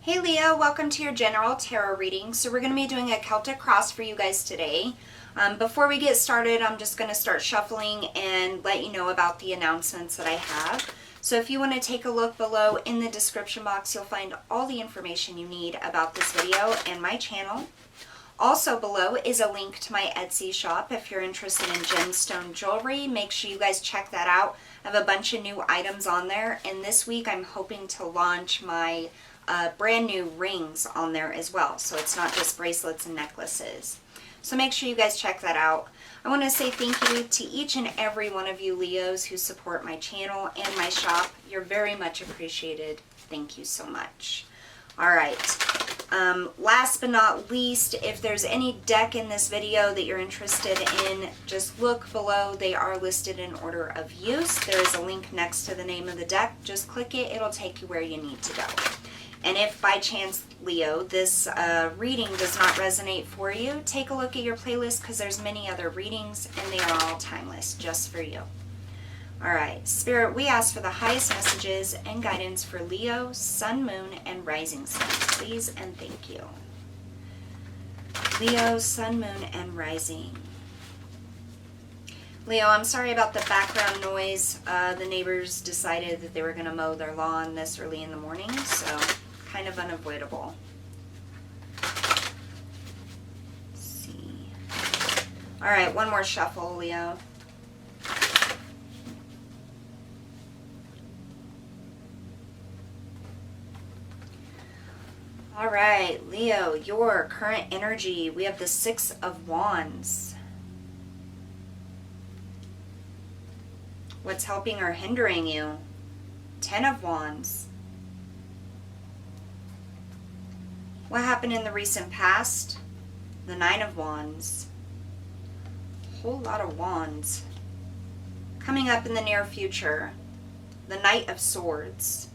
Hey Leo, welcome to your general tarot reading. So we're going to be doing a Celtic cross for you guys today. Before we get started, I'm just going to start shuffling and let you know about the announcements that I have. So if you want to take a look below in the description box, you'll find all the information you need about this video and my channel. Also below is a link to my Etsy shop. If you're interested in gemstone jewelry, make sure you guys check that out. I have a bunch of new items on there, and this week I'm hoping to launch my brand new rings on there as well. So it's not just bracelets and necklaces. So make sure you guys check that out. I want to say thank you to each and every one of you Leos who support my channel and my shop. You're very much appreciated. Thank you so much. All right. Last but not least, if there's any deck in this video that you're interested in, just look below. They are listed in order of use. There is a link next to the name of the deck. Just click it. It'll take you where you need to go. And if by chance, Leo, this reading does not resonate for you, take a look at your playlist because there's many other readings and they are all timeless just for you. All right, Spirit, we ask for the highest messages and guidance for Leo, Sun, Moon, and Rising Sun. Please and thank you. Leo, Sun, Moon, and Rising. Leo, I'm sorry about the background noise. The neighbors decided that they were going to mow their lawn this early in the morning, so kind of unavoidable. Let's see. All right, one more shuffle, Leo. All right, Leo, your current energy. We have the Six of Wands. What's helping or hindering you? Ten of Wands. What happened in the recent past? The Nine of Wands. A whole lot of wands. Coming up in the near future, the Knight of Swords.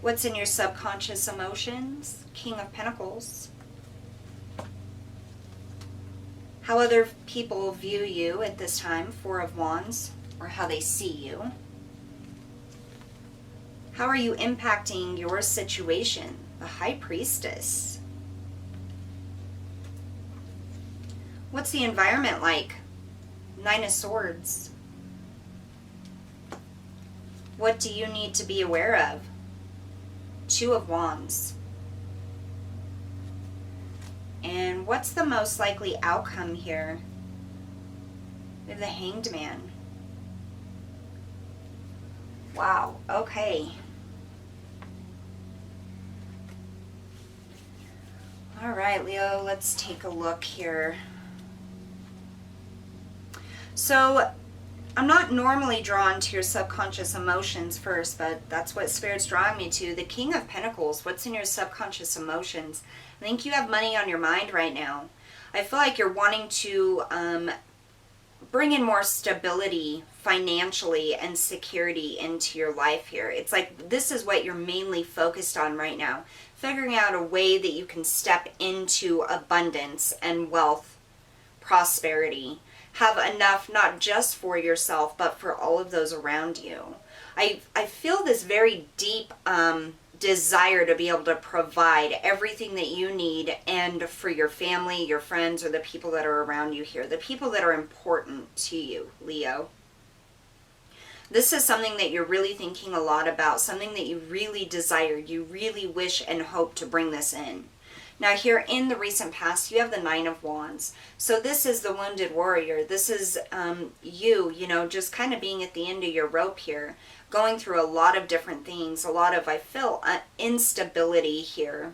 What's in your subconscious emotions? King of Pentacles. How other people view you at this time, Four of Wands, or how they see you. How are you impacting your situation? The High Priestess. What's the environment like? Nine of Swords. What do you need to be aware of? Two of Wands. And what's the most likely outcome here? We have the Hanged Man. Wow, okay. All right, Leo, let's take a look here. So, I'm not normally drawn to your subconscious emotions first, but that's what Spirit's drawing me to. The King of Pentacles, what's in your subconscious emotions? I think you have money on your mind right now. I feel like you're wanting to bring in more stability financially and security into your life here. It's like this is what you're mainly focused on right now. Figuring out a way that you can step into abundance and wealth, prosperity. Have enough not just for yourself, but for all of those around you. I feel this very deep desire to be able to provide everything that you need and for your family, your friends, or the people that are around you here, the people that are important to you, Leo. This is something that you're really thinking a lot about, something that you really desire, you really wish and hope to bring this in. Now here in the recent past, you have the Nine of Wands. So this is the wounded warrior. This is you know, just kind of being at the end of your rope here, going through a lot of different things, a lot of, I feel, instability here.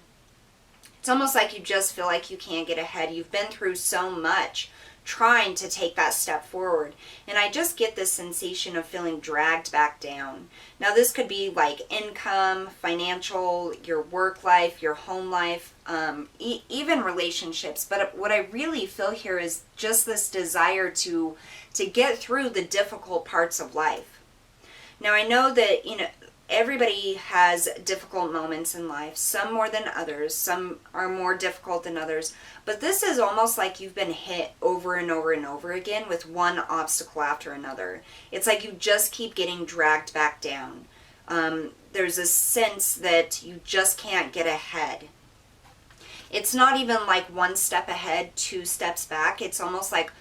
It's almost like you just feel like you can't get ahead. You've been through so much trying to take that step forward. And I just get this sensation of feeling dragged back down. Now this could be like income, financial, your work life, your home life, even relationships. But what I really feel here is just this desire to get through the difficult parts of life. Now I know that, you know, everybody has difficult moments in life, some more than others, some are more difficult than others, but this is almost like you've been hit over and over and over again with one obstacle after another. It's like you just keep getting dragged back down. There's a sense that you just can't get ahead. It's not even like one step ahead, 2 steps back. It's almost like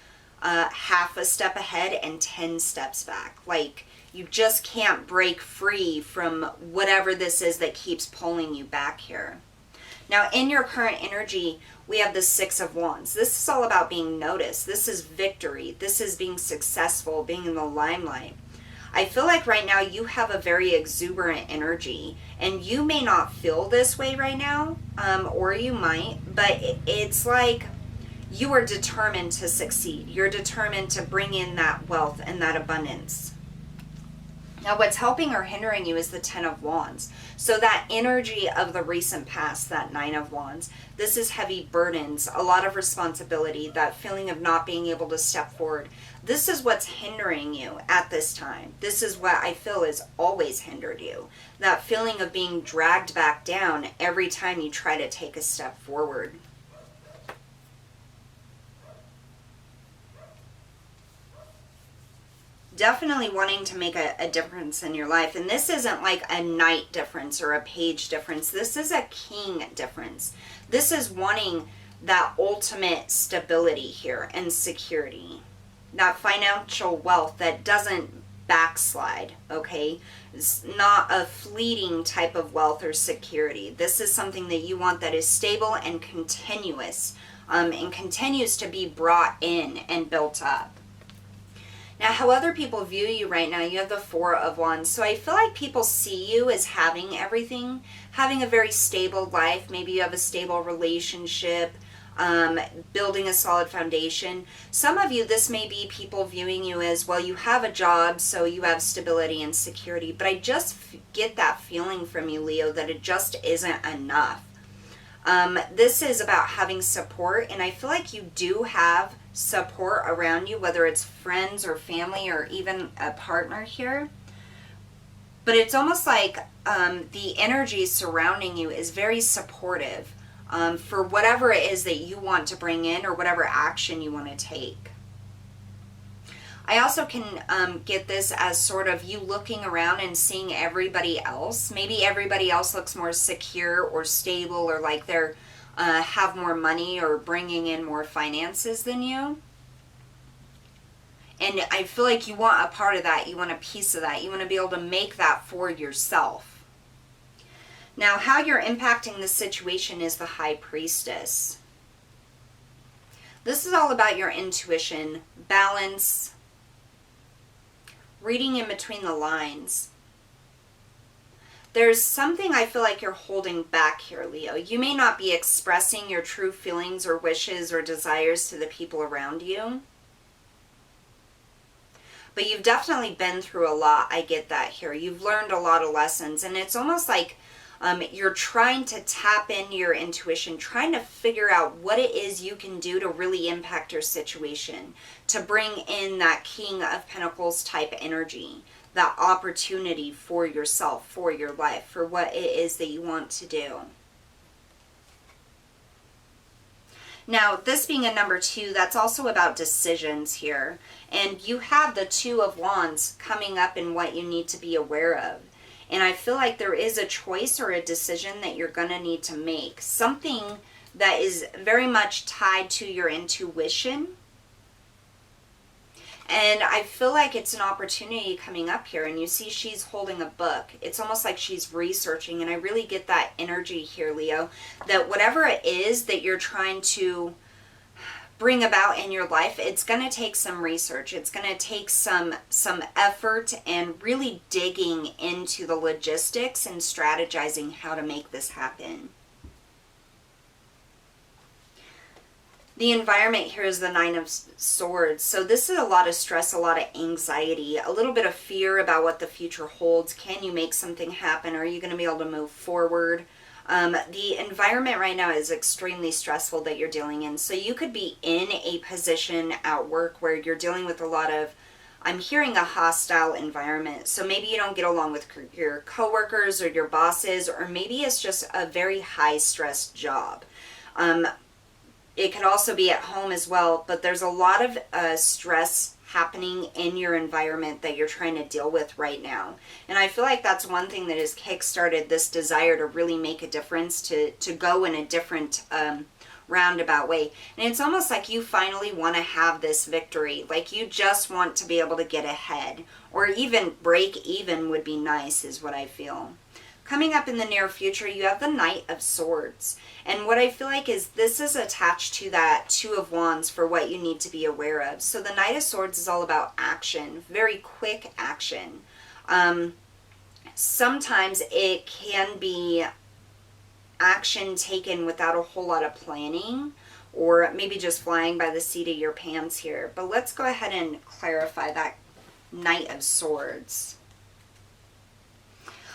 half a step ahead and 10 steps back. Like you just can't break free from whatever this is that keeps pulling you back here. Now, in your current energy, we have the 6 of Wands. This is all about being noticed. This is victory. This is being successful, being in the limelight. I feel like right now you have a very exuberant energy, and you may not feel this way right now, or you might, but it's like you are determined to succeed. You're determined to bring in that wealth and that abundance. Now, what's helping or hindering you is the 10 of Wands. So that energy of the recent past, that 9 of Wands, this is heavy burdens, a lot of responsibility, that feeling of not being able to step forward. This is what's hindering you at this time. This is what I feel has always hindered you. That feeling of being dragged back down every time you try to take a step forward. Definitely wanting to make a difference in your life. And this isn't like a knight difference or a page difference. This is a king difference. This is wanting that ultimate stability here and security. That financial wealth that doesn't backslide, okay? It's not a fleeting type of wealth or security. This is something that you want that is stable and continuous, and continues to be brought in and built up. Now, how other people view you right now, you have the 4 of Wands. So I feel like people see you as having everything, having a very stable life. Maybe you have a stable relationship, building a solid foundation. Some of you, this may be people viewing you as, well, you have a job, so you have stability and security. But I just get that feeling from you, Leo, that it just isn't enough. This is about having support, and I feel like you do have support around you, whether it's friends or family or even a partner here. But it's almost like the energy surrounding you is very supportive for whatever it is that you want to bring in or whatever action you want to take. I also can get this as sort of you looking around and seeing everybody else. Maybe everybody else looks more secure or stable, or like they're have more money or bringing in more finances than you. And I feel like you want a part of that. You want a piece of that. You want to be able to make that for yourself. Now, how you're impacting the situation is the High Priestess. This is all about your intuition, balance, reading in between the lines. There's something I feel like you're holding back here, Leo. You may not be expressing your true feelings or wishes or desires to the people around you. But you've definitely been through a lot. I get that here. You've learned a lot of lessons. And it's almost like you're trying to tap into your intuition, trying to figure out what it is you can do to really impact your situation, to bring in that King of Pentacles type energy, that opportunity for yourself, for your life, for what it is that you want to do. Now, this being a number 2, that's also about decisions here. And you have the 2 of Wands coming up in what you need to be aware of. And I feel like there is a choice or a decision that you're going to need to make. Something that is very much tied to your intuition. And I feel like it's an opportunity coming up here. And you see she's holding a book. It's almost like she's researching. And I really get that energy here, Leo, that whatever it is that you're trying to bring about in your life, it's going to take some research. It's going to take some effort and really digging into the logistics and strategizing how to make this happen. The environment here is the 9 of Swords. So this is a lot of stress, a lot of anxiety, a little bit of fear about what the future holds. Can you make something happen? Are you going to be able to move forward? The environment right now is extremely stressful that you're dealing in. So you could be in a position at work where you're dealing with a lot of, I'm hearing a hostile environment. So maybe you don't get along with your coworkers or your bosses, or maybe it's just a very high stress job. it could also be at home as well, but there's a lot of stress happening in your environment that you're trying to deal with right now. And I feel like that's one thing that has kickstarted this desire to really make a difference, to go in a different roundabout way. And it's almost like you finally want to have this victory. Like you just want to be able to get ahead, or even break even would be nice, is what I feel. Coming up in the near future, you have the Knight of Swords. And what I feel like is this is attached to that Two of Wands for what you need to be aware of. So the Knight of Swords is all about action, very quick action. Sometimes it can be action taken without a whole lot of planning, or maybe just flying by the seat of your pants here. But let's go ahead and clarify that Knight of Swords.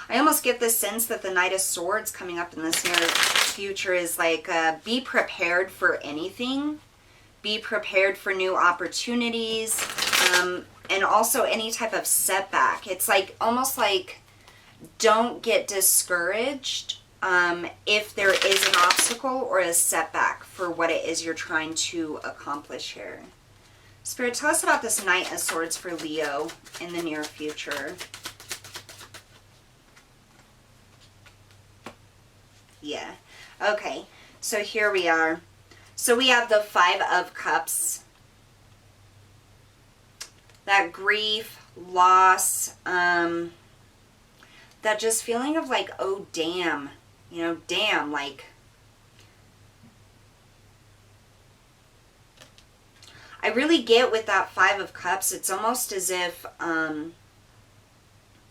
I almost get the sense that the Knight of Swords coming up in this near future is like, be prepared for anything. Be prepared for new opportunities, and also any type of setback. It's like almost like don't get discouraged if there is an obstacle or a setback for what it is you're trying to accomplish here. Spirit, tell us about this Knight of Swords for Leo in the near future. Yeah. Okay. So here we are. So we have the Five of Cups. That grief, loss, that just feeling of like, oh, damn. You know, damn, like. I really get with that Five of Cups, it's almost as if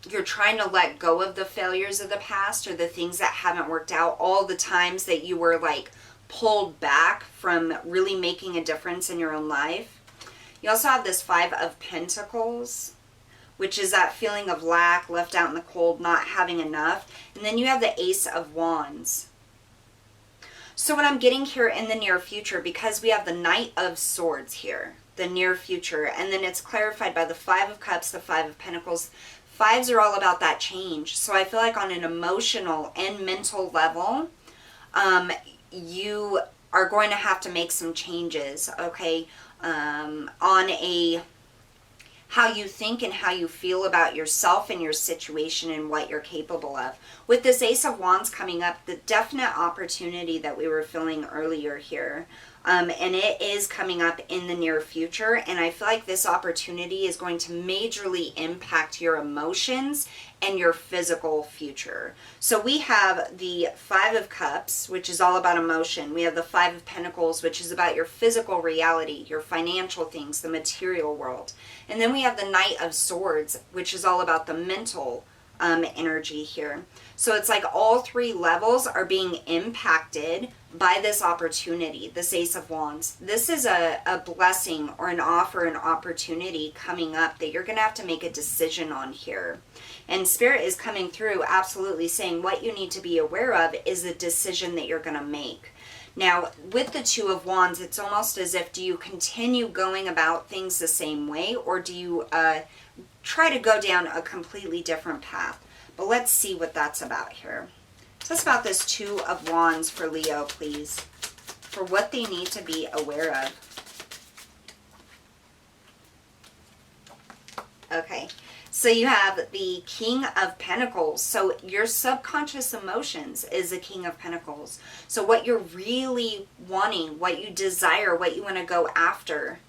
you're trying to let go of the failures of the past, or the things that haven't worked out, all the times that you were like pulled back from really making a difference in your own life. You also have this Five of Pentacles, which is that feeling of lack, left out in the cold, not having enough. And then you have the Ace of Wands. So what I'm getting here in the near future, because we have the Knight of Swords here, the near future, and then it's clarified by the Five of Cups, the Five of Pentacles. Fives are all about that change. So I feel like on an emotional and mental level, you are going to have to make some changes, okay? On a how you think and how you feel about yourself and your situation and what you're capable of. With this Ace of Wands coming up, the definite opportunity that we were feeling earlier here, and it is coming up in the near future, and I feel like this opportunity is going to majorly impact your emotions and your physical future. So we have the Five of Cups, which is all about emotion. We have the Five of Pentacles, which is about your physical reality, your financial things, the material world. And then we have the Knight of Swords, which is all about the mental energy here. So it's like all three levels are being impacted by this opportunity, this Ace of Wands. This is a blessing or an offer, an opportunity coming up that you're going to have to make a decision on here. And Spirit is coming through absolutely saying what you need to be aware of is the decision that you're going to make. Now, with the Two of Wands, it's almost as if, do you continue going about things the same way, or do you try to go down a completely different path? But let's see what that's about here. Tell us about this Two of Wands for Leo, please, for what they need to be aware of. Okay, so you have the King of Pentacles. So your subconscious emotions is the King of Pentacles. So what you're really wanting, what you desire, what you want to go after.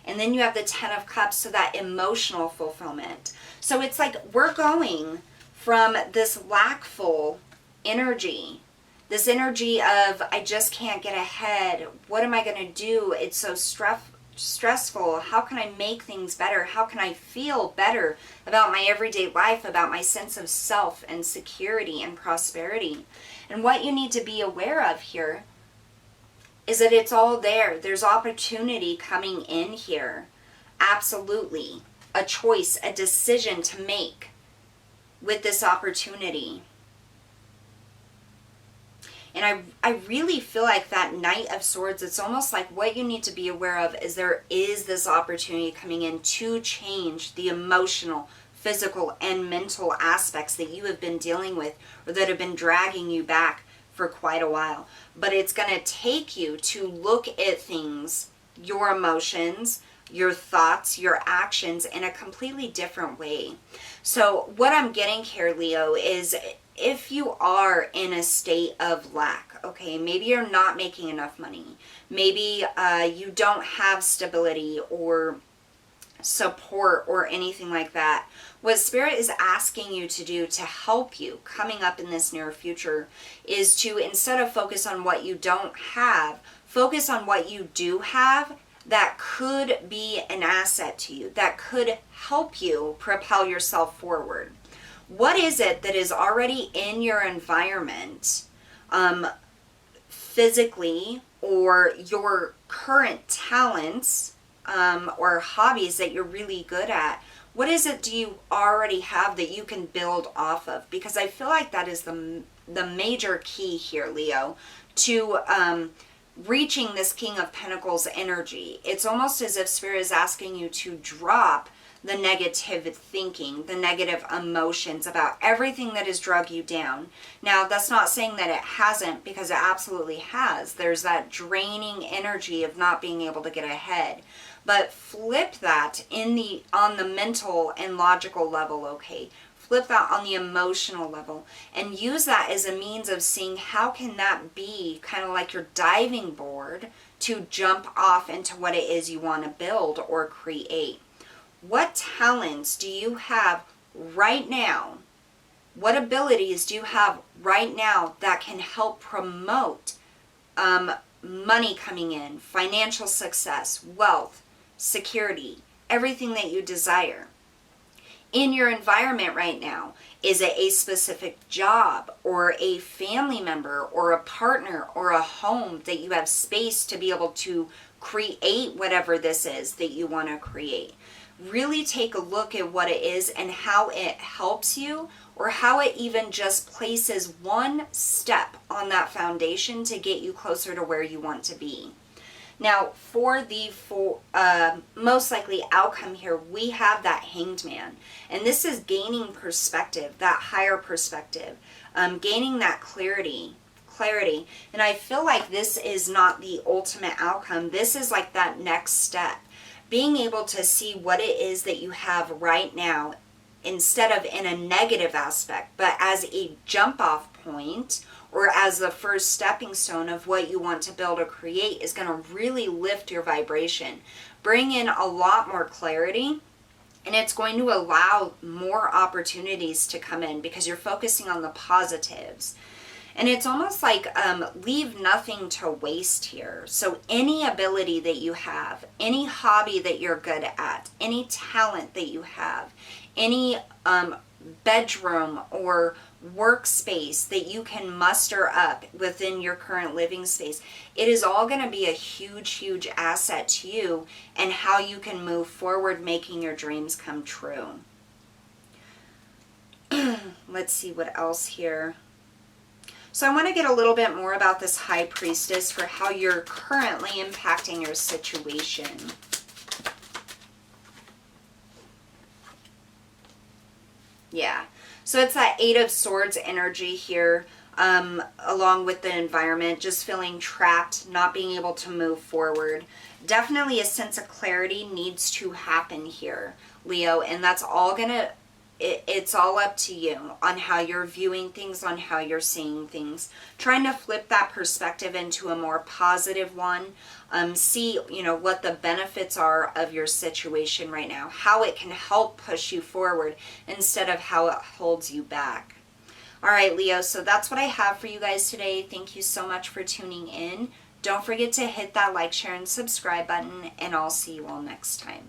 And then you have the Ten of Cups, so that emotional fulfillment. So it's like we're going from this lackful energy, this energy of I just can't get ahead. What am I going to do? It's so stressful. How can I make things better? How can I feel better about my everyday life, about my sense of self and security and prosperity? And what you need to be aware of here is that it's all there. There's opportunity coming in here. Absolutely. A choice, a decision to make with this opportunity. And I really feel like that Knight of Swords, it's almost like what you need to be aware of is there is this opportunity coming in to change the emotional, physical, and mental aspects that you have been dealing with or that have been dragging you back for quite a while. But it's going to take you to look at things, your emotions, your thoughts, your actions in a completely different way. So what I'm getting here, Leo, is if you are in a state of lack, okay, maybe you're not making enough money, maybe you don't have stability or support or anything like that, what Spirit is asking you to do to help you coming up in this near future is to, instead of focus on what you don't have, focus on what you do have that could be an asset to you, that could help you propel yourself forward. What is it that is already in your environment, physically, or your current talents or hobbies that you're really good at? What is it do you already have that you can build off of? Because I feel like that is the major key here, Leo, to reaching this King of Pentacles energy. It's almost as if Spirit is asking you to drop the negative thinking, the negative emotions about everything that has drug you down. Now, that's not saying that it hasn't, because it absolutely has. There's that draining energy of not being able to get ahead. But flip that on the mental and logical level, okay? Flip that on the emotional level and use that as a means of seeing how can that be kind of like your diving board to jump off into what it is you want to build or create. What talents do you have right now? What abilities do you have right now that can help promote money coming in, financial success, wealth, security, everything that you desire? In your environment right now, is it a specific job or a family member or a partner or a home that you have space to be able to create whatever this is that you want to create? Really take a look at what it is and how it helps you, or how it even just places one step on that foundation to get you closer to where you want to be. Now, for the most likely outcome here, we have that Hanged Man. And this is gaining perspective, that higher perspective, gaining that clarity. And I feel like this is not the ultimate outcome. This is like that next step. Being able to see what it is that you have right now, instead of in a negative aspect, but as a jump off point, or as the first stepping stone of what you want to build or create, is going to really lift your vibration, bring in a lot more clarity, and it's going to allow more opportunities to come in because you're focusing on the positives. And it's almost like leave nothing to waste here. So any ability that you have, any hobby that you're good at, any talent that you have, any bedroom or workspace that you can muster up within your current living space, it is all going to be a huge asset to you and how you can move forward making your dreams come true. Let's see what else here. So I want to get a little bit more about this High Priestess for how you're currently impacting your situation. Yeah. So it's that Eight of Swords energy here, along with the environment, just feeling trapped, not being able to move forward. Definitely a sense of clarity needs to happen here, Leo, and that's all gonna, it's all up to you on how you're viewing things, on how you're seeing things. Trying to flip that perspective into a more positive one. See, what the benefits are of your situation right now, how it can help push you forward instead of how it holds you back. All right, Leo, so that's what I have for you guys today. Thank you so much for tuning in. Don't forget to hit that like, share, and subscribe button, and I'll see you all next time.